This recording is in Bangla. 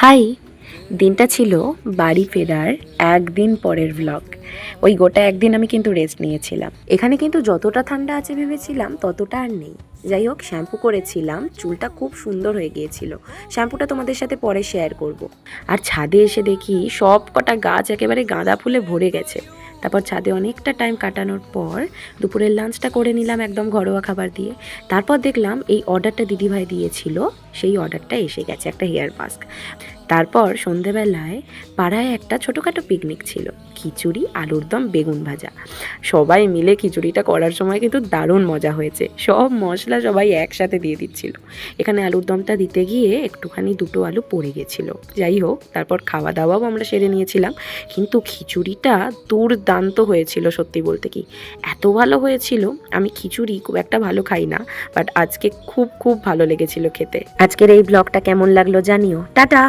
হাই। দিনটা ছিল বাড়ি ফেরার একদিন পরের ভ্লগ। ওই গোটা একদিন আমি কিন্তু রেস্ট নিয়েছিলাম। এখানে কিন্তু যতটা ঠান্ডা আছে ভেবেছিলাম ততটা আর নেই। যাই হোক, শ্যাম্পু করেছিলাম, চুলটা খুব সুন্দর হয়ে গিয়েছিল। শ্যাম্পুটা তোমাদের সাথে পরে শেয়ার করব। আর ছাদে এসে দেখি সব কটা গাছ একেবারে গাঁদা ফুলে ভরে গেছে। তারপর ছাদে অনেকটা টাইম কাটানোর পর দুপুরের লাঞ্চটা করে নিলাম একদম ঘরোয়া খাবার দিয়ে। তারপর দেখলাম এই অর্ডারটা দিদিভাই দিয়েছিল, সেই অর্ডারটা এসে গেছে, একটা হেয়ার মাস্ক। তারপর সন্ধেবেলায় পাড়ায় একটা ছোটোখাটো পিকনিক ছিল, খিচুড়ি, আলুর দম, বেগুন ভাজা। সবাই মিলে খিচুড়িটা করার সময় কিন্তু দারুণ মজা হয়েছে। সব মশলা সবাই একসাথে দিয়ে দিচ্ছিল। এখানে আলুর দমটা দিতে গিয়ে একটুখানি দুটো আলু পড়ে গেছিল। যাই হোক, তারপর খাওয়া দাওয়াও আমরা সেরে নিয়েছিলাম। কিন্তু খিচুড়িটা দুর্দান্ত হয়েছিল, সত্যি বলতে কি এত ভালো হয়েছিল। আমি খিচুড়ি খুব একটা ভালো খাই না, বাট আজকে খুব খুব ভালো লেগেছিল খেতে। আজকের এই ব্লগটা কেমন লাগলো জানিও। টাটা।